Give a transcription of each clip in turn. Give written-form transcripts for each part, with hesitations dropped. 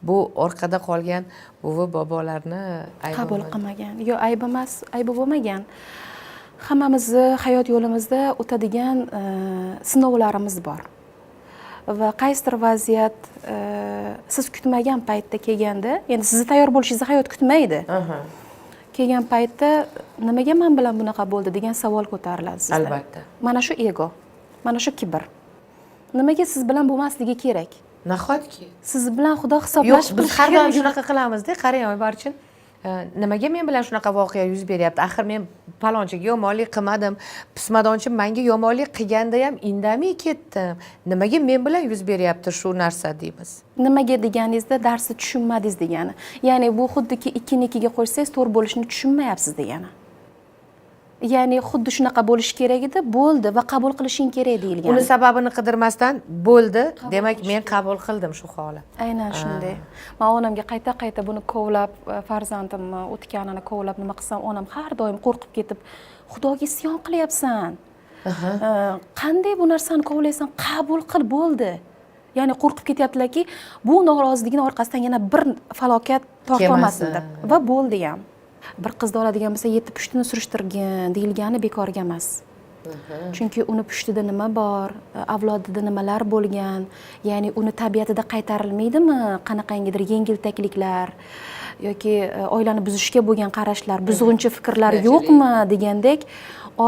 bu orqada qolgan buvi bobolarni qabul qilmagan. Yo, ayb emas, aybi bo'lmagan. Hammamizni hayot yo'limizda o'tadigan sinovlarimiz bor. Va qaysidir vaziyat siz kutmagan paytda kelganda, endi sizni tayyor bo'lishingizni hayot kutmaydi. Kelgan paytda nimaga men bilan bunaqa bo'ldi degan savol ko'tariladi sizda. Albatta. Mana shu ego, mana shu kibr. Nimaga siz bilan bo'lmasligi kerak? Nahotki? Siz bilan Xudo hisoblashib Yo'q, biz har doim shunaqa qilamizda. Qarang, Oybarchin, nimaga men bilan shunaqa voqea yuz beryapti? Axir men palonchiga yomonlik qilmadim. Pismadonchi menga yomonlik qilganda ham indamay ketdim. Nimaga men bilan yuz beryapti shu narsa deymiz. Nimaga deganingizda darsni tushunmadingiz degani. Ya'ni bu xuddiki 2 ni 2 ga qo'shsangiz 4 bo'lishini tushunmayapsiz degani. Ya'ni xuddi shunaqa bo'lish kerak edi, bo'ldi va qabul qilishing kerak deyilgan. Uni sababini qidirmasdan bo'ldi, demak men qabul qildim shu holat. Aynan shunday. Men onamga qayta-qayta buni kovlab, farzandimni o'tganini kovlab nima qilsam, onam har doim qo'rqib ketib, Xudoga isyon qilyapsan. Qanday bu narsani kovlaysan? Qabul qil, bo'ldi. Ya'ni qo'rqib ketyaptilarki, bu noroziligini orqasidan yana bir falokat tortolmasin deb. Va bo'ldi ham. Bir qizni oladigan bo'lsa 7 pushtini surishtirgin deyilgani bekorga emas. Chunki uni pushtida nima bor, avlodida nimalar bo'lgan, ya'ni uni tabiatida qaytarilmaydimi qanaqangidir yengiltakliklar yoki oilani buzishga bo'lgan qarashlar, buzg'unchi fikrlar yo'qmi degandek,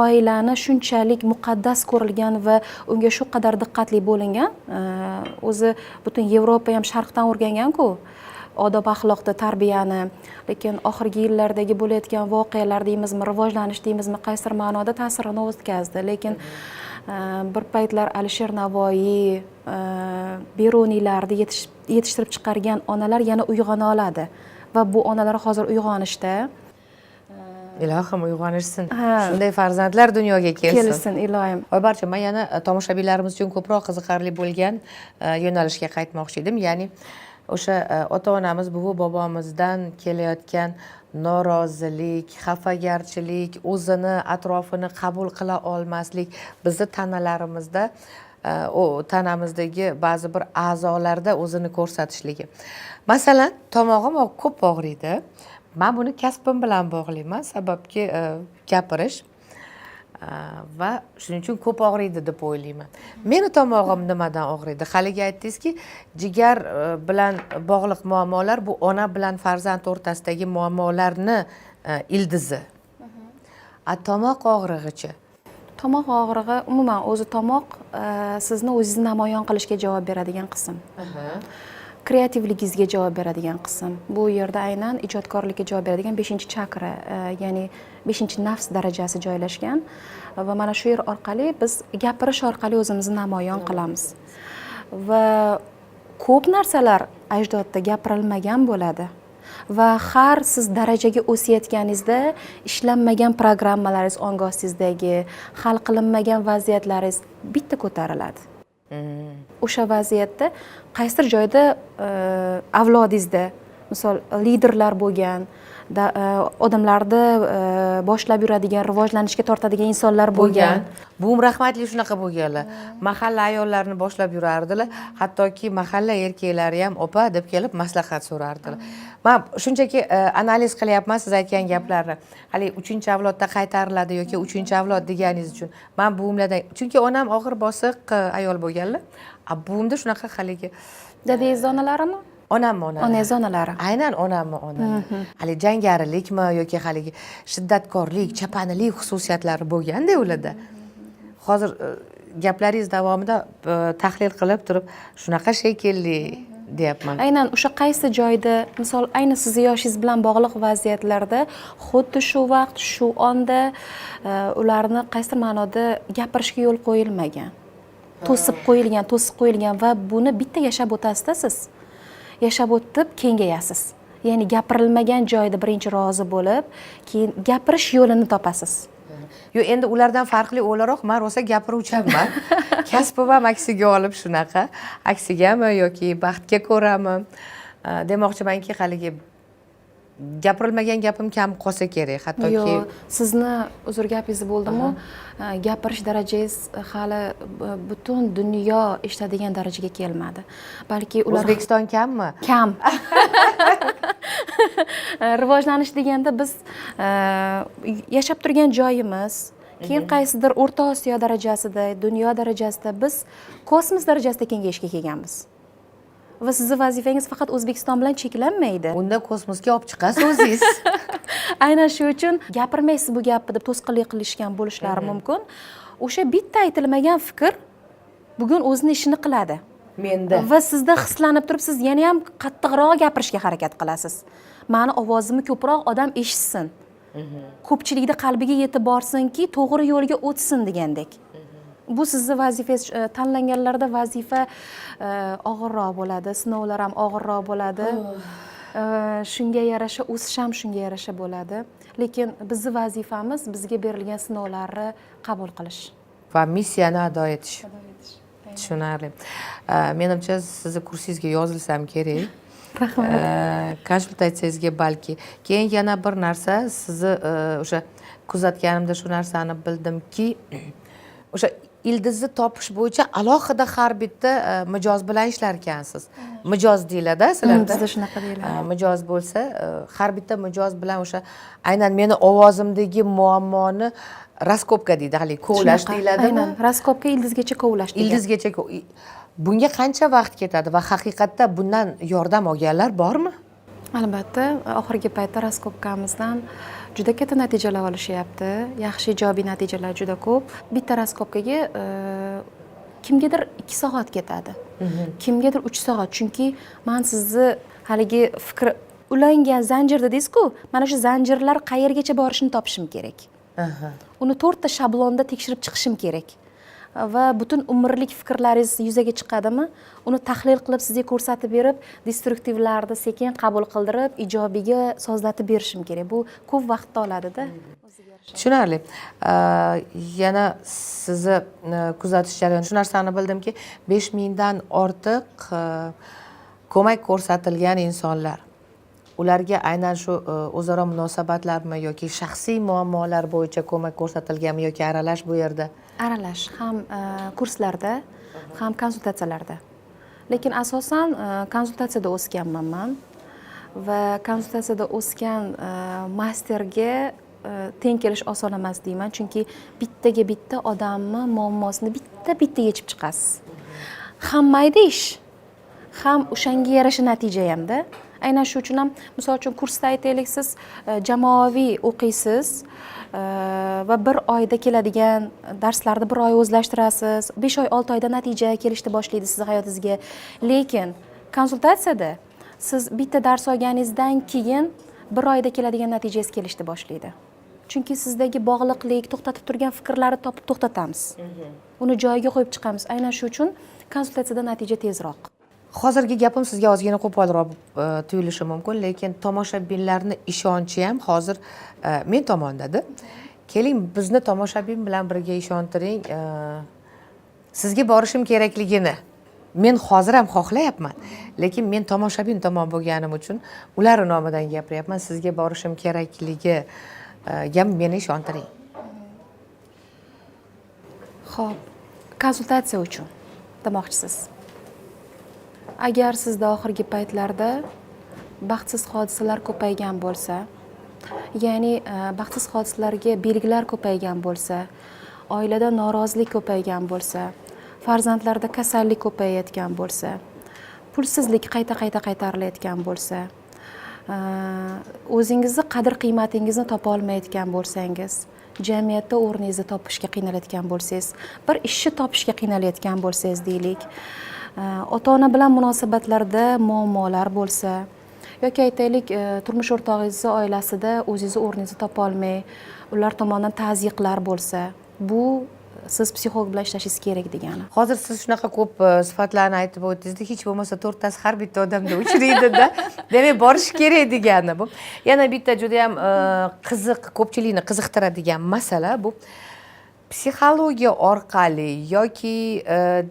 oilani shunchalik muqaddas ko'rilgan va unga shu qadar diqqatli bo'lingan, o'zi butun Yevropa ham sharqdan o'rgangan-ku. Odob axloqda tarbiyani, lekin oxirgi yillardagi bo'layotgan voqealar deymizmi, rivojlanish deymizmi, qaysidir ma'noda ta'sirini o'tkazdi. Lekin bir paytlar Alisher Navoiy, Beruniylarni yetishtirib chiqargan onalar yana uyg'ona oladi va bu onalar hozir uyg'onishda. Ilohim uyg'onishsin. Shunday farzandlar dunyoga kelsin. Ilohim. Oybarcha, men yana tomoshabinlarimiz uchun ko'proq qiziqarli bo'lgan yo'nalishga qaytmoqchi edim. Ya'ni o'sha ota-onamiz, buvi bobomizdan kelayotgan norozilik, xafagarchilik, o'zini, atrofini qabul qila olmaslik bizni tanalarimizda, tanamizdagi ba'zi bir a'zolarda o'zini ko'rsatishligi. Masalan, tomog'im ko'p og'riydi. Men buni kasbim bilan bog'layman, sababki gapirish va shuning uchun ko'p og'riydi deb o'ylayman. Meni tomog'im nimadan og'riydi? Haligi aytdingizki, jigar bilan bog'liq muammolar bu ona bilan farzand o'rtasidagi muammolarni ildizi. Tomoq og'rig'ichi? Tomoq og'rig'i umuman o'zi tomoq sizni o'zingizni namoyon qilishga javob beradigan qism. Kreativligingizga javob beradigan qism. Bu yerda aynan ijodkorlikka javob beradigan 5-chakra, ya'ni 5-nafs darajasi joylashgan va mana shu yer orqali biz gapirish orqali o'zimizni namoyon qilamiz. Va ko'p narsalar ajdodda gapirilmagan bo'ladi. Va har siz darajaga o'sayotganingizda ishlanmagan programmalaringiz ongohingizdagi, hal qilinmagan vaziyatlaringiz bitta ko'tariladi. O'sha vaziyatda qaysidir joyda avlodingizda, misol liderlar bo'lgan, odamlarni boshlab yuradigan, rivojlanishga tortadigan insonlar bo'lgan. Buvim rahmatli shunaqa bo'lganlar. Mahalla ayollarini boshlab yurardilar, hattoki mahalla erkaklari ham opa deb kelib maslahat so'rardilar. Men shunchaki analiz qilyapman siz aytgan gaplarni. Hali 3-avlodda qaytariladi yoki 3-avlod deganingiz uchun. Men buvimlardan, chunki onam og'ir bosiq ayol bo'lganlar. Buvimda shunaqa haligi Dadangiz onalarimi? Onammi onalari. Onangiz onalari. Aynan onammi onalari. Hali jangarilikmi yoki haligi shiddatkorlik, chapanilik xususiyatlari bo'lganda ularda. Hozir gaplaringiz davomida tahlil qilib turib, shunaqa shekilli deyapman. Aynan o'sha qaysi joyda, misol ayni sizni yoshingiz bilan bog'liq vaziyatlarda xuddi shu vaqt, shu onda ularni qaysidir ma'noda gapirishga yo'l qo'yilmagan. To'sib qo'yilgan va buni bitta yashab o'tasizda siz. Yashab o'tib kengayasiz. Ya'ni gapirilmagan joyda birinchi rozi bo'lib, keyin gapirish yo'lini topasiz. Yo, endi ulardan farqli o'laroq men rosa gapiruvchanman. Kasbim ham aksiga olib shunaqa, aksigami yoki baxtga ko'rami demoqchimanki, haligi gapirilmagan gapim kam qolsa kerak, hattoki yo'q, sizni uzr gapingizni bo'ldimu, gapirish darajangiz hali butun dunyo eshitadigan darajaga kelmadi. Balki ular O'zbekiston kammi? kam. Rivojlanish deganda biz yashab turgan joyimiz, keyin qaysidir O'rta Osiyo darajasida, dunyo darajasida biz kosmos darajasida kengayishga kelganmiz. Va sizning vazifangiz faqat O'zbekiston bilan cheklanmaydi. Unda kosmosga olib chiqasiz o'zingiz. Aynan shu uchun gapirmaysiz bu gapni deb to'sqinlik qilishgan bo'lishlari mumkin. O'sha bitta aytilmagan fikr bugun o'zini ishini qiladi. Menda. Va sizda hislanib turib siz yana ham qattiqroq gapirishga harakat qilasiz. Mani ovozimni ko'proq odam eshitsin. Ko'pchilikda qalbiga yetib borsinki, to'g'ri yo'lga o'tsin degandek. Bu sizning vazifangiz, tanlanganlarda vazifa og'irroq bo'ladi, sinovlar ham og'irroq bo'ladi. Shunga yarasha o'sish ham shunga yarasha bo'ladi. Lekin bizning vazifamiz bizga berilgan sinovlarni qabul qilish Va missiyani ado etish. Tushunarli. Menimcha sizni kursingizga yozilsam kerak. Rahmat. Konsultatsiyangizga balki. Keyin yana bir narsa, sizni o'sha kuzatganimda shu narsani bildimki, o'sha ildizni topish bo'yicha alohida har bitta mijoz bilan ishlar ekansiz. Mijoz deyiladi sizlarda. Bizda shunaqa deyiladi. Mijoz bo'lsa, har bitta mijoz bilan o'sha aynan meni ovozimdagi muammoni raskopka deydi, hali kovlash deyiladimi? Aynan, raskopka ildizgacha kovlash degan. Ildizgacha bunga qancha vaqt ketadi va haqiqatda bundan yordam olganlar bormi? Albatta, oxirgi paytda raskopkamizdan juda katta natijalar olishyapti. Yaxshi ijobiy natijalar juda ko'p. Bitta raskopkaga kimgadir 2 soat ketadi. Kimgadir 3 soat. Chunki men sizni haligi fikr ulangan zanjir dedingiz-ku, mana shu zanjirlar qayergacha borishini topishim kerak. Uni 4 ta shablonda tekshirib chiqishim kerak. Va butun umrlik fikrlaringiz yuzaga chiqadimi? Uni tahlil qilib sizga ko'rsatib berib, destruktivlarni sekin qabul qildirib, ijobiyga sozlatib berishim kerak. Bu ko'p vaqtni oladi-da. Tushunarli. Yana sizni kuzatish jarayoni shu narsani bildimki, 5000 dan ortiq ko'mak ko'rsatilgan insonlar. Ularga aynan shu o'zaro munosabatlarmi yoki shaxsiy muammolar bo'yicha ko'mak ko'rsatilganmi yoki aralash bu yerda? Aralash ham kurslarda, ham konsultatsiyalarda. Lekin asosan konsultatsiyada o'sganman men va konsultatsiyada o'sgan masterga teng kelish oson emas deyman, chunki bittaga bitta odamni muammosini bitta yechib chiqasiz. Ham mayda ish, ham o'shanga yarasha natija hamda. Aynan shu uchun ham, misol uchun kursda aytaylik, siz jamoaviy o'qiysiz va 1 oyda keladigan darslarni 1 oy o'zlashtirasiz, 5 oy, 6 oyda natija kelishni boshlaydi siz hayotingizga. Lekin konsultatsiyada siz bitta dars olganingizdan keyin 1 oyda keladigan natijangiz kelishni boshlaydi. Chunki sizdagi bog'liqlik, to'xtatib turgan fikrlarni topib to'xtatamiz. Uni joyiga qo'yib chiqamiz. Aynan shu uchun konsultatsiyada natija tezroq. Hozirgi gapim sizga ozgina qo'polroq tuyulishi mumkin, lekin tomoshabinlarning ishonchi ham hozir men tomondada. Keling, bizni tomoshabin bilan birga ishontiring. Sizga borishim kerakligini men hozir ham xohlayapman, lekin men tomoshabin tomon bo'lganim uchun ular nomidan gapiryapman. Sizga borishim kerakligi meni ishontiring. Xo'p, konsultatsiya uchun demoqchisiz. Agar sizda oxirgi paytlarda baxtsiz hodisalar ko'paygan bo'lsa, ya'ni baxtsiz hodisalarga belgilar ko'paygan bo'lsa, oilada norozilik ko'paygan bo'lsa, farzandlarda kasallik ko'payayotgan bo'lsa, pulsizlik qayta qaytarilayotgan bo'lsa, o'zingizni qadr-qiymatingizni topa olmayotgan bo'lsangiz, jamiyatda o'rningizni topishga qiynalayotgan bo'lsangiz, bir ishni topishga qiynalayotgan bo'lsangiz deylik, ota-ona bilan munosabatlarda muammolar bo'lsa, yoki aytaylik turmush o'rtog'ingizni oilasida o'zingizni o'rningizni topa olmay, ular tomonidan ta'ziqlar bo'lsa, bu siz psixolog bilan ishlashingiz kerak degani. Hozir siz shunaqa ko'p sifatlarni aytib o'tdingiz, hech bo'lmasa 4 tasi har bitta odamda uchraydi-da. Demak, borish kerak degani bu. Yana bitta juda ham qiziq, ko'pchilikni qiziqtiradigan masala bu psixologiya orqali yoki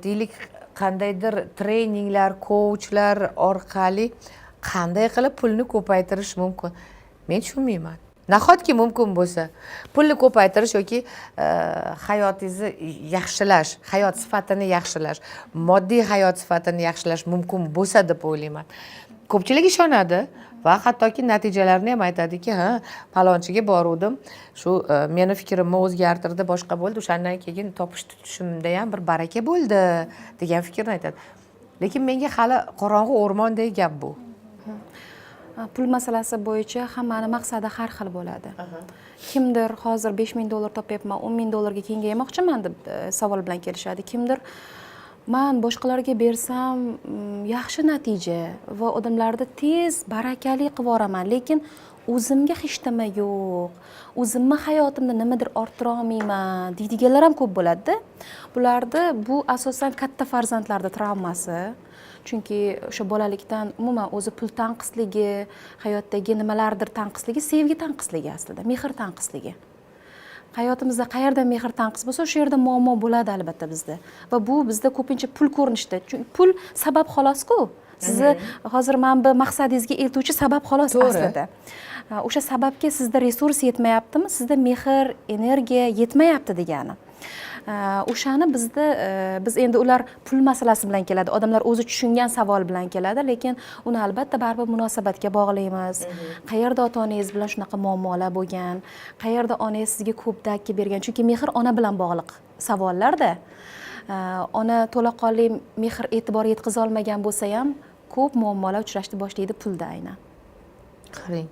deylik qandaydir treninglar, coachlar orqali qanday qilib pulni ko'paytirish mumkin? Men tushunmayman. Nahotki mumkin bo'lsa, pulni ko'paytirish yoki hayotingizni yaxshilash, hayot sifatini yaxshilash, moddiy hayot sifatini yaxshilash mumkin bo'lsa deb o'ylayman. Ko'pchilik ishonadi va hattoki natijalarni ham aytadiki, ha, palonchiga boruvdim, shu meni fikrimni o'zgartirdi, boshqa bo'ldi, o'shandan keyin topish tutishimda ham bir baraka bo'ldi degan fikrni aytadi. Lekin menga hali qorong'u o'rmondek gap bu. Pul masalasi bo'yicha hammani maqsadi har xil bo'ladi. Kimdir hozir 5000 dollar topyapman, 10000 dollarga kengaymoqchiman deb savol bilan kelishadi. Kimdir man boshqalarga bersam yaxshi natija va odamlarni tez barakali qilib yuboraman, lekin o'zimga hech nima yo'q, o'zimni hayotimda nimadir orttira olmayman deydiganlar ham ko'p bo'ladi-da. Bularda bu asosan katta farzandlarda travmasi. Chunki o'sha bolalikdan umuman o'zi pul tanqisligi, hayotdagi nimalardir tanqisligi, sevgi tanqisligi aslida, mehr tanqisligi. Hayotimizda qayerda mehr tanqis bo'lsa, o'sha yerda muammo bo'ladi albatta bizda. Va bu bizda ko'pincha pul ko'rinishda. Chunki pul sabab xolos-ku. Sizni hozir mana bu maqsadingizga eltuvchi sabab xolos aslida. O'sha sababga sizda resurs yetmayaptimi? Sizda mehr, energiya yetmayapti degani. O'shani biz endi ular pul masalasi bilan keladi. Odamlar o'zi tushungan savol bilan keladi, lekin uni albatta baribir munosabatga bog'laymiz. Qayerda ota-onangiz bilan shunaqa muammolar bo'lgan, qayerda onangiz sizga ko'p dakki bergan? Chunki mehr ona bilan bog'liq savollarda. Ona to'laqonli mehr e'tibor yetkaza olmagan bo'lsa ham ko'p muammolar uchrashni boshlaydi pulda aynan. Qarang.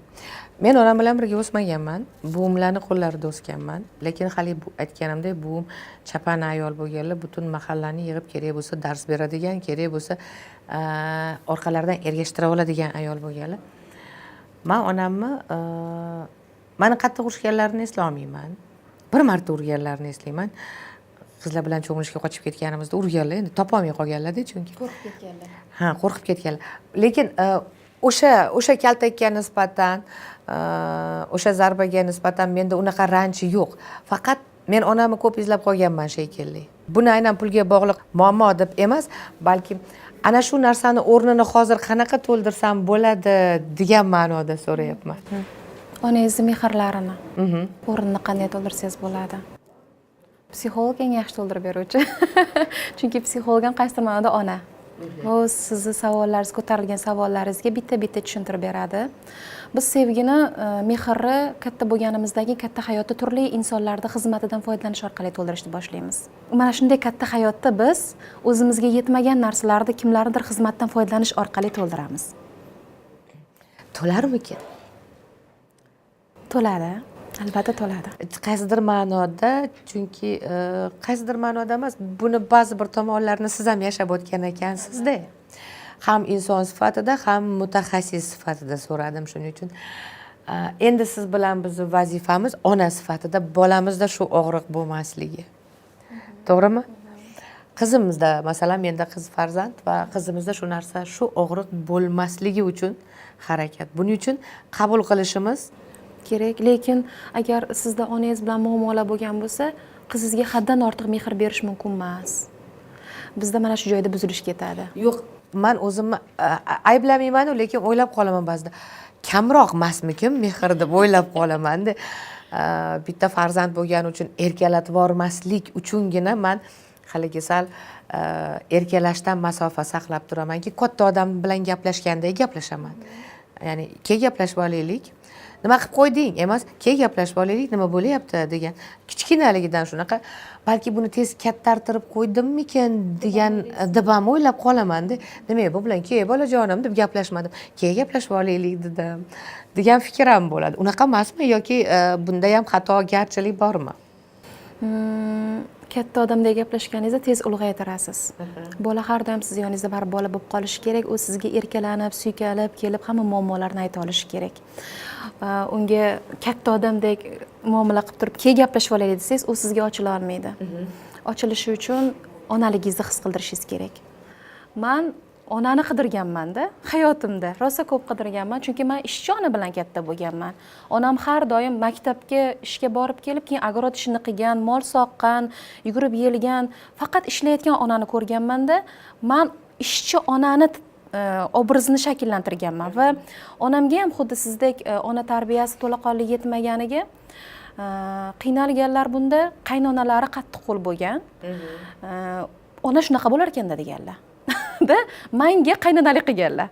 Men onam bilan birga o'smaganman. Buvimlarni qo'llarida o'sganman. Lekin hali aytganimdek, buvim chapan ayol bo'lganlar, butun mahallani yig'ib kerak bo'lsa dars beradigan, kerak bo'lsa orqalaridan ergashtira oladigan ayol bo'lganlar. Men onamni meni qattiq urishganlarini eslolmayman. Bir marta urganlarini eslayman. Qizlar bilan cho'milishga qochib ketganimizda urganlar, endi topolmay qolganlar-da, chunki Qo'rqib ketganlar. Ha, qo'rqib ketganlar. Lekin o'sha kaltakka nisbatan, o'sha zarbaga nisbatan menda unaqa ranj yo'q. Faqat men onamni ko'p izlab qolganman shekilli. Buni aynan pulga bog'liq muammo deb emas, balki ana shu narsani o'rnini hozir qanaqa to'ldirsam bo'ladi degan ma'noda so'rayapman. Onangizni mehrlarini o'rnini qanday to'ldirsangiz bo'ladi? Psixolog eng yaxshi to'ldirib beruvchi. Chunki psixolog ham qaysidir ma'noda ona. U sizni savollaringiz, ko'tarilgan savollaringizga bitta-bitta tushuntirib beradi. Biz sevgini, mehrni katta bo'lganimizdagi katta hayotda turli insonlarning xizmatidan foydalanish orqali to'ldirishni boshlaymiz. Mana shunday katta hayotda biz o'zimizga yetmagan narsalarni kimlarnidir xizmatdan foydalanish orqali to'ldiramiz. To'larmikin? To'ladi. Albatta to'ladi. Qaysidir ma'noda, chunki qaysidir ma'noda emas, buni ba'zi bir tomonlarini siz ham yashab o'tgan ekansiz-da. Ham inson sifatida, ham mutaxassis sifatida so'radim shuning uchun. Endi siz bilan bizning vazifamiz ona sifatida bolamizda shu og'riq bo'lmasligi. To'g'rimi? Qizimizda, masalan, menda qiz farzand va qizimizda shu narsa, shu og'riq bo'lmasligi uchun harakat. Buning uchun qabul qilishimiz kerak, lekin agar sizda onangiz bilan muammolar bo'lgan bo'lsa, qizingizga haddan ortiq mehr berish mumkin emas. Bizda mana shu joyda buzilish ketadi. Yo'q, men o'zimni ayblamayman, lekin o'ylab qolaman ba'zida. Kamroq emasmikin mehr deb o'ylab qolaman-da. Bitta farzand bo'lgani uchun erkalatib yormaslik uchungina men haligi sal erkalashdan masofa saqlab turamanki, katta odam bilan gaplashganda gaplashaman. Ya'ni, "Ke gaplashib olaylik." Nima qilib qo'yding? Emas, "Ke gaplashib olaylik, nima bo'lyapti?" degan. Kichkinaligidan shunaqa, balki buni tez kattartirib qo'ydimmikin degan deb ham o'ylab qolaman-da. Demak, bu bilan "Ke bolajonim" deb gaplashmadim. "Ke gaplashib olaylik" dedim. degan fikr ham bo'ladi. Unaqa emasmi yoki bunda ham xatogarchilik bormi? Katta odamdek gaplashganingizda tez ulg'aytirasiz. Bola har doim siz yoningizda baribir bola bo'lib qolishi kerak. U sizga erkalanib, suykalib, kelib hamma muammolarni ayta olishi kerak. Unga katta odamdek muomala qilib turib, "Ke gaplashib olaylik" desangiz, u sizga ochila olmaydi. Ochilishi uchun onaligingizni his qildirishingiz kerak. Men onani qidirganman-da hayotimda. Rosa ko'p qidirganman, chunki men ishchi ona bilan katta bo'lganman. Onam har doim maktabga ishga borib kelib, keyin agorod ishini qilgan, mol soqqan, yugurib yelgan, faqat ishlayotgan onani ko'rganman-da. Men ishchi onani obrazini shakllantirganman va onamga ham xuddi sizdek ona tarbiyasi to'laqonli yetmaganiga qiynalganlar bunda, qaynonalari qattiq qo'l bo'lgan. Ona shunaqa bo'lar ekanda deganlar. Da menga qaynonalik qilganlar.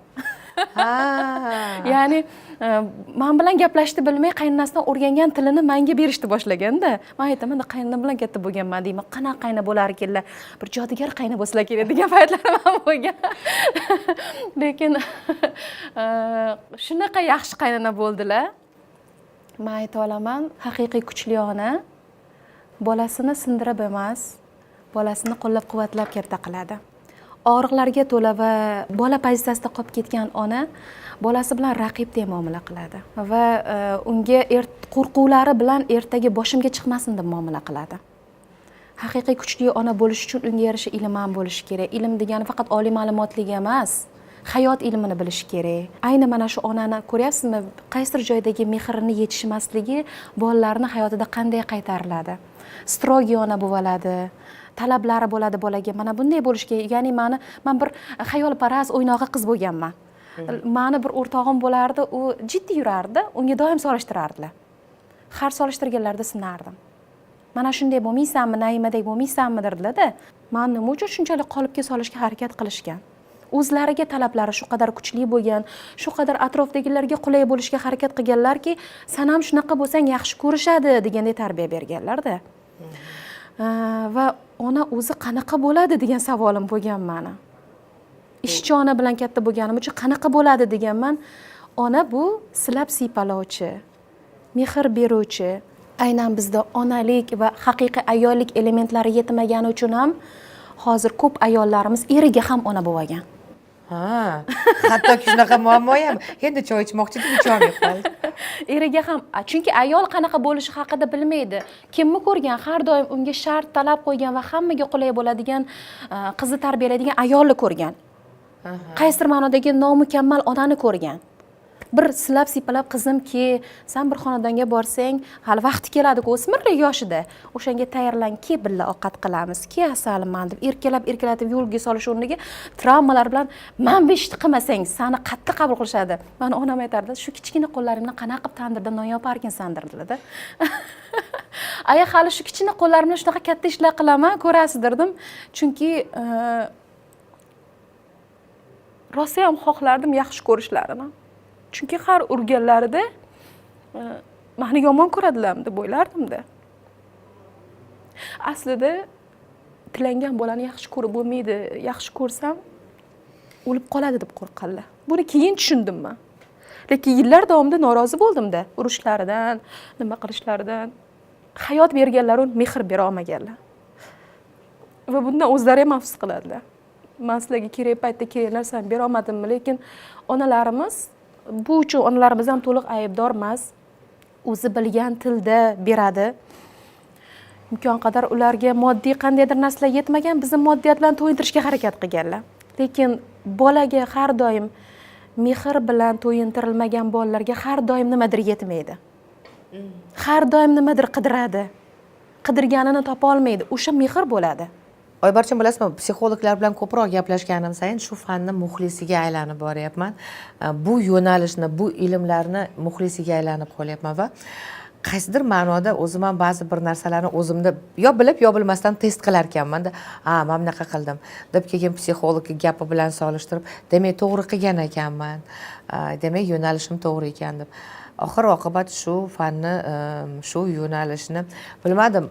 Ya'ni men bilan gaplashishni bilmay qaynonasidan o'rgangan tilini menga berishni boshlaganda, men aytaman, qaynonam bilan katta bo'lganman deyman. Qanaqa qayna bo'lar ekanlar? Bir jodugar qayna bo'lsalar kerak degan paytlarim ham bo'lgan. Lekin shunaqa yaxshi qaynona bo'ldilar. Men ayta olaman, haqiqiy kuchli ona bolasini sindirib emas, bolasini qo'llab-quvvatlab katta qiladi. Og'riqlarga to'la va bola pozitsiyasida qolib ketgan ona bolasi bilan raqibdek muomala qiladi va unga qo'rquvlari bilan ertaga boshimga chiqmasin deb muomala qiladi. Haqiqiy kuchli ona bo'lish uchun unga yarasha ilm ham bo'lishi kerak. Ilm degani faqat oliy ma'lumotlik emas, hayot ilmini bilish kerak. Ayni mana shu onani ko'ryapsizmi, qaysidir joydagi mehrini yetishmasligi bolalarni hayotida qanday qaytariladi. Strogi ona bo'ladi. Talablari bo'ladi bolaga. Mana bunday bo'lish kerak. Ya'ni men bir xayolparast, o'ynoqi qiz bo'lganman. Meni bir o'rtog'im bo'lardi, u jiddiy yurardi, unga doim solishtirardilar. Har solishtirganlarda sinardim. Mana shunday bo'lmaysanmi, Naimadek bo'lmaysanmi derdilar-da. Men nima uchun shunchalik qolipga solishga harakat qilishgan? O'zlariga talablari shu qadar kuchli bo'lgan, shu qadar atrofdagilarga qulay bo'lishga harakat qilganlarki, "Sen ham shunaqa bo'lsang yaxshi ko'rishadi" degandek tarbiya berganlar-da. Va ona o'zi qanaqa bo'ladi degan savolim bo'lgan meni. Ishchi ona bilan katta bo'lganim uchun qanaqa bo'ladi deganman. Ona bu silab siypalovchi, mehr beruvchi. Aynan bizda onalik va haqiqiy ayollik elementlari yetmagani uchun ham hozir ko'p ayollarimiz eriga ham ona bo'lgan. Hattoki shunaqa muammo ham. Endi choy ichmoqchi deb icholmay qoldi. Eriga ham, chunki ayol qanaqa bo'lishi haqida bilmaydi. Kimni ko'rgan, har doim unga shart talab qo'ygan va hammaga qulay bo'ladigan, qizni tarbiyalaydigan ayolni ko'rgan. Qaysidir ma'nodagi nomukammal onani ko'rgan. Bir silab siypalab qizimki, sen bir xonadonga borsang, hali vaqti keladi-ku o'smirlik yoshida. O'shanga tayyorlanki, billa ovqat qilamiz. Ki asalimman deb erkalatib yo'lga solish o'rniga travmalar bilan men beshti qilmasang, seni qattiq qabul qilishadi. Meni onam aytardi, shu kichkina qo'llaringni qanaqa qilib tandirda non yoparkansan derdilar-da. Aya hali shu kichkina qo'llarim bilan shunaqa katta ishlar qilaman, ko'rasiz derdim. Chunki rosa ham xohlardim yaxshi ko'rishlarini. Chunki har urganlarida meni yomon ko'radilarmi deb o'ylardim-da. Aslida tilangan bolani yaxshi ko'rib bo'lmaydi. Yaxshi ko'rsam o'lib qoladi deb qo'rqqanlar. Buni keyin tushundim men. Lekin yillar davomida norozi bo'ldim-da, urushlaridan, nima qilishlaridan. Hayot berganlar uni mehr bera olmaganlar. Va bundan o'zlari ham afsus qiladilar. Men sizlarga kerak paytda kerak narsani bera olmadimmi, lekin onalarimiz bu uchun onalarimiz ham to'liq aybdor emas. O'zi bilgan tilda beradi. Imkon qadar ularga moddiy qandaydir narsalar yetmagan, bizni moddiyat bilan to'yintirishga harakat qilganlar. Lekin bolaga har doim mehr bilan to'yintirilmagan bolalarga har doim nimadir yetmaydi. Har doim nimadir qidiradi. Qidirganini topa olmaydi. O'sha mehr bo'ladi. Oybarchin, bilasizmi, psixologlar bilan ko'proq gaplashganim sayin shu fanni muxlisiga aylanib boryapman. Bu yo'nalishni, bu ilmlarni muxlisiga aylanib qolyapman va qaysidir ma'noda o'zim ham ba'zi bir narsalarni o'zimda yo bilib yo bilmasdan test qilar ekanman-da. Men bunaqa qildim deb keyin psixologga gapi bilan solishtirib, demak to'g'ri qilgan ekanman. Demak yo'nalishim to'g'ri ekan deb. Oxir oqibat shu fanni, shu yo'nalishni bilmadim,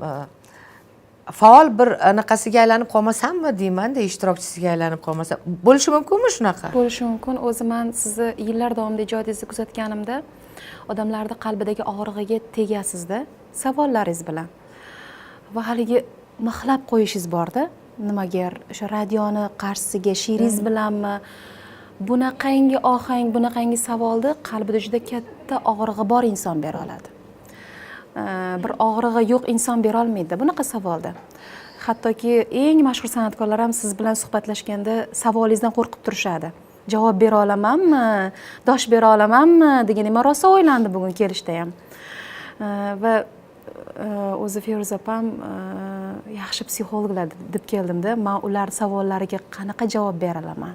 faol bir anaqasiga aylanib qolmasammi deyman-da, ishtirokchisiga aylanib qolmasam. Bo'lishi mumkinmi shunaqa? Bo'lishi mumkin. O'zi men sizni yillar davomida ijodingizni kuzatganimda odamlarning qalbidagi og'rig'iga tegasizda savollaringiz bilan. Va haligi mixlab qo'yishingiz bor-da. Nimaga o'sha radioni qarshisiga she'ringiz bilanmi, bunaqangi ohang, bunaqangi savolni qalbida juda katta og'rig'i bor inson bera oladi. Bir og'rig'i yo'q inson bera olmaydi bunaqa savolda. Hattoki eng mashhur san'atkorlar ham siz bilan suhbatlashganda savolingizdan qo'rqib turishadi. Javob bera olamanmi, dosh bera olamanmi degan men rosa o'ylandim bugun kelishda ham. Va o'zi Feruza opam yaxshi psixologlar deb keldimda, men ular savollariga qanaqa javob bera olaman?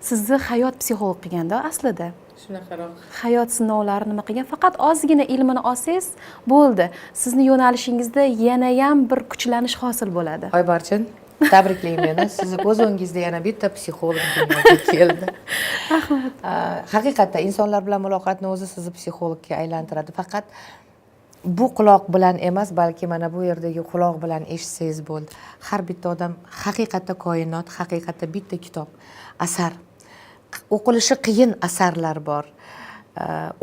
sizni hayot psixolog qilganda aslida Shunaqaroq. hayot sinovlari nima qilgan, faqat ozgina ilmini olsangiz bo'ldi, sizni yo'nalishingizda yanayam bir kuchlanish hosil bo'ladi. Oybarchin, tabriklayman. Sizni ko'z o'ngingizda yana bitta psixolog dunyoga keldi. Rahmat. Haqiqatda insonlar bilan muloqotni o'zi sizni psixologga aylantiradi. Faqat bu quloq bilan emas, balki mana bu yerdagi quloq bilan eshitsangiz bo'ldi. Har bitta odam haqiqatda koinot, haqiqatda bitta kitob, asar. O'qilishi qiyin asarlar bor.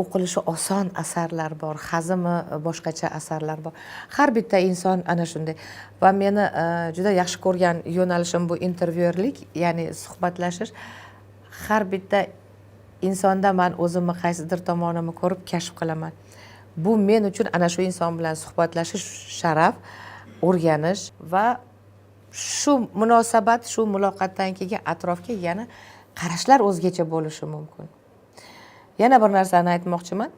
O'qilishi oson asarlar bor, hazmi boshqacha asarlar bor. Har bitta inson ana shunday. Va meni juda yaxshi ko'rgan yo'nalishim bu intervyuerlik, ya'ni suhbatlashish. Har bitta insonda men o'zimni qaysidir tomonimni ko'rib kashf qilaman. Bu men uchun ana shu inson bilan suhbatlashish sharaf, o'rganish va shu munosabat, shu muloqotdan keyin atrofga yana qarashlar o'zgacha bo'lishi mumkin. Yana bir narsani aytmoqchiman.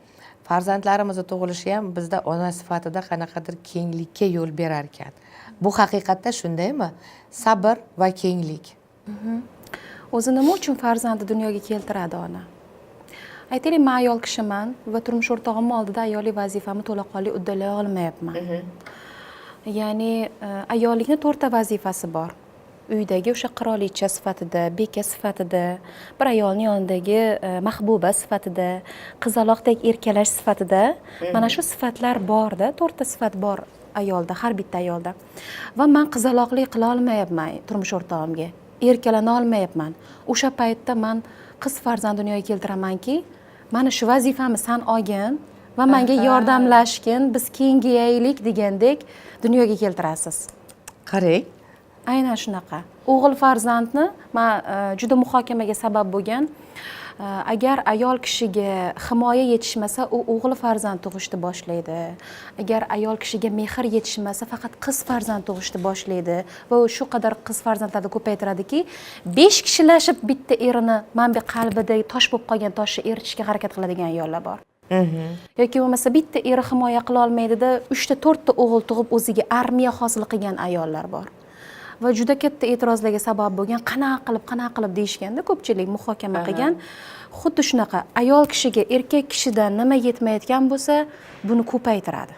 Farzandlarimiz tug'ilishi ham bizda ona sifatida qanaqadir kenglikka yo'l berar ekan. Bu haqiqatda shundaymi? Sabr va kenglik. O'zi nima uchun farzandni dunyoga keltiradi ona? Aytaylik, men ayol kishiman va turmush o'rtog'im oldida ayoliy vazifamni to'laqonli uddalay olmayapman. Ya'ni ayollikning 4 ta vazifasi bor. Uydagi o'sha qirolicha sifatida, beka sifatida, bir ayolning yonidagi mahbuba sifatida, qizaloqdek erkalash sifatida, mana shu sifatlar borda, 4 ta sifat bor ayolda, har bitta ayolda. Va men qizaloqlik qila olmayapman turmush o'rtog'imga, erkalana olmayapman. O'sha paytda men qiz farzand dunyoga keltiramanki, mana shu vazifamni sen olgin va menga yordamlashgin, biz kengayaylik degandek dunyoga keltirasiz. Qarang. Aynan shunaqa. O'g'il farzandni men juda muhokamaga sabab bo'lgan. Agar ayol kishiga himoya yetishmasa, u o'g'il farzand tug'ishni boshlaydi. Agar ayol kishiga mehr yetishmasa, faqat qiz farzand tug'ishni boshlaydi va u shu qadar qiz farzandlarni ko'paytiradiki, 5 kishilashib bitta erini mana bu qalbida tosh bo'lib qolgan toshni eritishga harakat qiladigan ayollar bor. Yoki bo'lmasa bitta eri himoya qila olmaydi-da, 3 ta 4 ta o'g'il tug'ib o'ziga armiya hosil qilgan ayollar bor. Va juda katta e'tirozlarga sabab bo'lgan, qanaqa qilib deyishganda ko'pchilik muhokama qilgan. Xuddi shunaqa ayol kishiga erkak kishidan nima yetmayotgan bo'lsa, buni ko'paytiradi.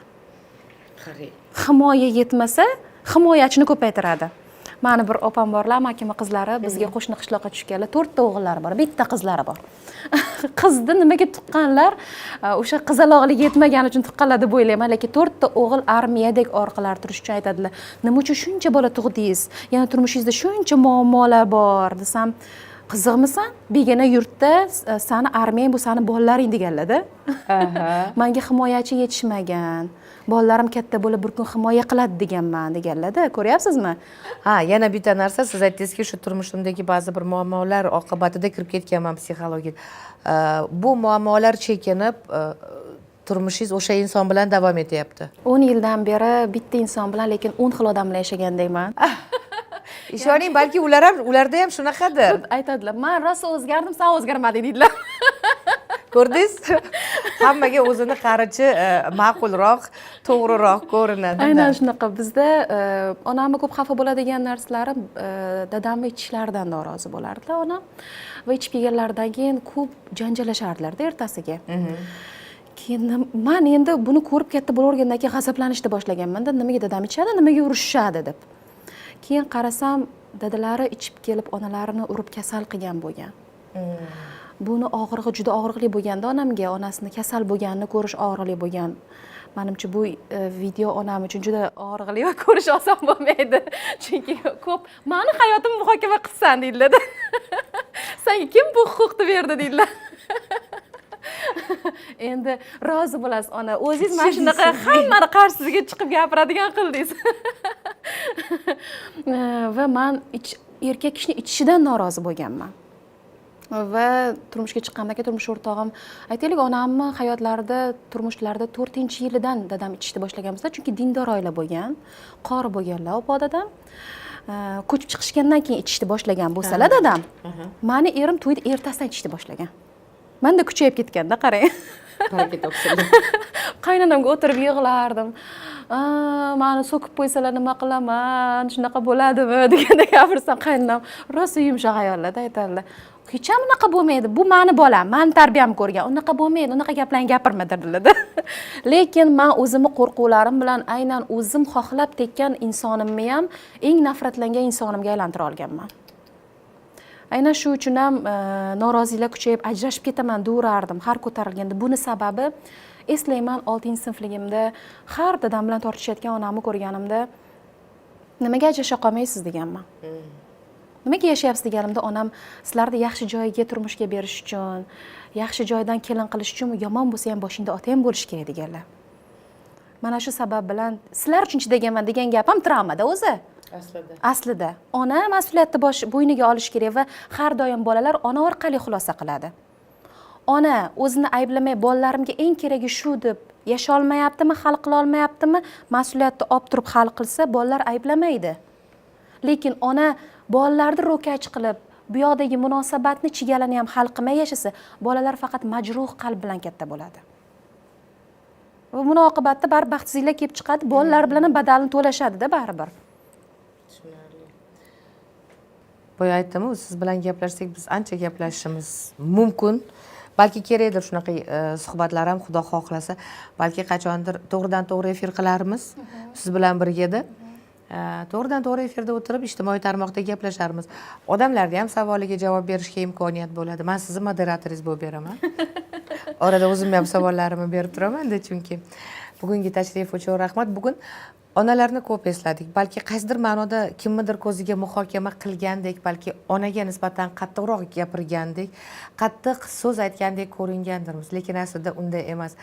Himoya yetmasa, himoyachini ko'paytiradi. Mani bir opam borlar, makima qizlari bizga qo'shni qishloqqa tushganlar, 4 ta o'g'illari bor, bitta qizlari bor. Qizni nimaga tuqqanlar? O'sha qizaloqlik yetmagani uchun tuqqanlar deb o'ylayman, lekin 4 ta o'g'il armiyadek orqalar turish uchun aytadilar. Nima uchun shuncha bola tug'dingiz? Yana turmushingizda shuncha muammolar bor desam, qiziqmisan? Begona yurtda seni armiyang bu seni bolalaring deganlar-da. Menga himoyachi yetishmagan. Bolalarim katta bo'lib bir kun himoya qiladi deganman deganlar-da. Ko'ryapsizmi? Ha, yana bitta narsa, siz aytdingizki, shu turmushimdagi ba'zi bir muammolar oqibatida kirib ketganman psixologiyaga. Bu muammolar chekinib, turmushingiz o'sha inson bilan davom etyapti. 10 yildan beri bitta inson bilan, lekin 10 xil odam bilan yashagandayman. Ishoning, balki ularda ham shunaqadir. Aytadilar, "Men rosa o'zgardim, sen o'zgarmading" deydilar. Ko'rdingiz? Hammaga o'zini qarichi ma'qulroq, to'g'riroq ko'rinadi. Aynan shunaqa. Bizda onamni ko'p xafa bo'ladigan narsalari dadamni ichishlaridan norozi bo'lardilar onam. Va ichib kelganlaridan keyin ko'p janjallashardilar-da ertasiga. Keyin men endi buni ko'rib katta bo'lavergandan keyin g'azablanishni boshlaganman-da, nimaga dadam ichadi, nimaga urushishadi deb. Keyin qarasam, dadalari ichib kelib onalarini urib kasal qilgan bo'lgan. Buni og'rig'i juda og'riqli bo'lganda onamga, onasini kasal bo'lganini ko'rish og'riqli bo'lgan. Menimcha bu video onam uchun juda og'riqli va ko'rish oson bo'lmaydi. Chunki ko'p meni hayotimni muhokama qilsan deydilar. Senga kim bu huquqni berdi deydilar. Endi rozi bo'lasiz ona, o'zingiz mana shunaqa hammani qarshisiga chiqib gapiradigan qildingiz. Va men erkak kishining ichishidan norozi bo'lganman. Va turmushga chiqqandan keyin turmush o'rtog'im, aytaylik, onamni hayotlarida, turmushlarida 4-yilidan dadam ichishni boshlagan bo'lsa, chunki dindor oila bo'lgan, qori bo'lganlar opa dadam. Ko'chib chiqishgandan keyin ichishni boshlagan bo'lsalar dadam, meni erim to'yda ertasidan ichishni boshlagan. Menda kuchayib ketganda, qarang. Baraka topsin. Qaynonamga o'tirib yig'lardim. Meni so'kib qo'ysalar nima qilaman, shunaqa bo'ladimi deganda gapirsam, qaynonam rosa yumshoq ayollar aytadilar. hech ham unaqa bo'lmaydi, bu mani bolam, mani tarbiyam ko'rgan, unaqa bo'lmaydi, unaqa gaplarni gapirma dedilarda. Lekin men o'zimni qo'rquvlarim bilan aynan o'zim xohlab tekkan insonimni ham eng nafratlangan insonimga aylantira olganman. Aynan shu uchun ham norozilik kuchayib ajrashib ketaman deyardim har ko'tarilganda. Buni sababi eslayman 6-sinfligimda har dadam bilan tortishayotgan onamni ko'rganimda nimaga ajrasha qolmaysiz deganman. Nimaga yashayapsiz deganimda onam sizlarni yaxshi joyga turmushga berish uchun, yaxshi joydan kelin qilish uchun yomon bo'lsa ham boshingda otang bo'lish kerak deganlar. Mana shu sabab bilan sizlar uchun chidaganman degan gap ham travmada o'zi. Aslida ona mas'uliyatni bo'yniga olish kerak va har doim bolalar ona orqali xulosa qiladi. Ona o'zini ayblamay, bolalarimga eng keragi shu deb yasha olmayaptimi, hal qila olmayaptimi, mas'uliyatni olib turib hal qilsa, bolalar ayblamaydi. Lekin ona bolalarni ro'kach qilib, bu yoqdagi munosabatni chigalani ham hal qilmay yashasa, bolalar faqat majruh qalb bilan katta bo'ladi. Va buni oqibatda baribir baxtsizliklar kelib chiqadi, bolalar bilan ham badalini to'lashadi-da baribir. Boya aytdim-ku, siz bilan gaplashsak biz ancha gaplashishimiz mumkin. Balki kerakdir shunaqa suhbatlar ham, xudo xohlasa, balki qachondir to'g'ridan-to'g'ri efir qilarmiz siz bilan birga. To'g'ridan-to'g'ri efirda o'tirib ijtimoiy tarmoqda gaplasharmiz. Odamlarga ham savoliga javob berishga imkoniyat bo'ladi. Men sizni moderatoringiz bo'lib beraman. Orada o'zim ham savollarimni berib turaman-da, chunki bugungi tashrif uchun rahmat. Bugun onalarni ko'p esladik. Balki qaysidir ma'noda kimnidir ko'ziga muhokama qilgandek, balki onaga nisbatan qattiqroq gapirgandek, qattiq so'z aytgandek ko'ringandirmiz. Lekin aslida unday emas.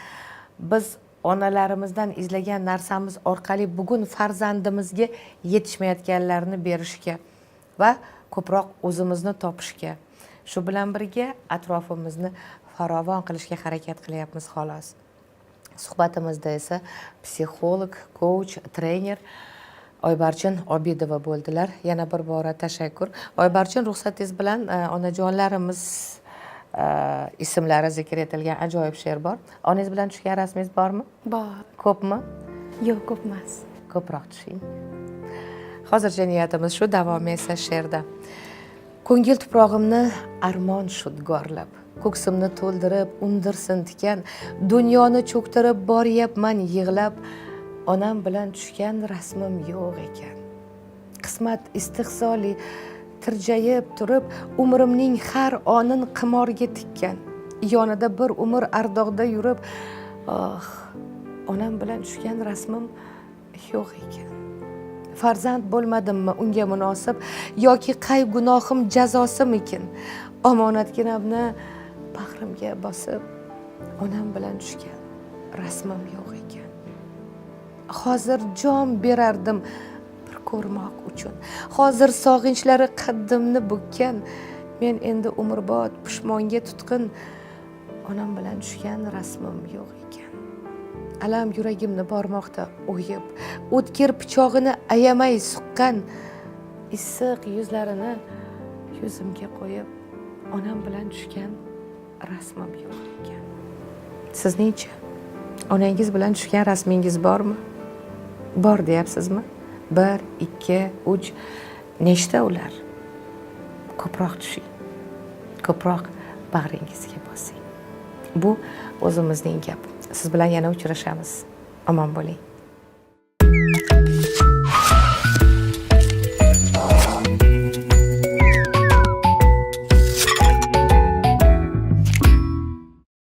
Biz onalarimizdan izlagan narsamiz orqali bugun farzandimizga yetishmayotganlarni berishga va ko'proq o'zimizni topishga, shu bilan birga atrofimizni farovon qilishga harakat qilyapmiz xolos. Suhbatimizda esa psixolog, coach, trener Oybarchin Obidova bo'ldilar. Yana bir bora tashakkur. Oybarchin, ruxsatingiz bilan onajonlarimiz ismlari zikr etilgan ajoyib she'r bor. Onangiz bilan tushgan rasmingiz bormi? Bor. Ko'pmi? Yo'q, ko'p emas. Ko'proq tushing. Hozircha niyatimiz shu, davomi esa she'rda. Ko'ngil tuprog'imni armon shudgorlab, ko'ksimni to'ldirib undirsin tikan, dunyoni cho'ktirib boryapman yig'lab, onam bilan tushgan rasmim yo'q ekan. Qismat istihzoli tirjayib turib, umrimning har onin qimorga tikkan, yonida bir umr ardoqda yurib, onam bilan tushgan rasmim yo'q ekan. Farzand bo'lmadimmi unga munosib, yoki qay gunohim jazosimikin? Omonatginamni bag'rimga bosib, onam bilan tushgan rasmim yo'q ekan. Hozir jon berardim bir ko'rmoq uchun. Hozir sog'inchlari qaddimni bukkan, men endi umrbod pushmonga tutqin, onam bilan tushgan rasmim yo'q ekan. Alam yuragimni bormoqda o'yib, o'tkir pichog'ini ayamay suqqan, issiq yuzlarini yuzimga qo'yib, onam bilan tushgan rasmim yo'q ekan. Sizningchi? Onangiz bilan tushgan rasmingiz bormi? Bor deyapsizmi? 1, 2, 3, nechta ular? Ko'proq tushing. Ko'proq bag'ringizga bosing. Bu o'zimizning gap. Siz bilan yana uchrashamiz. Omon bo'ling.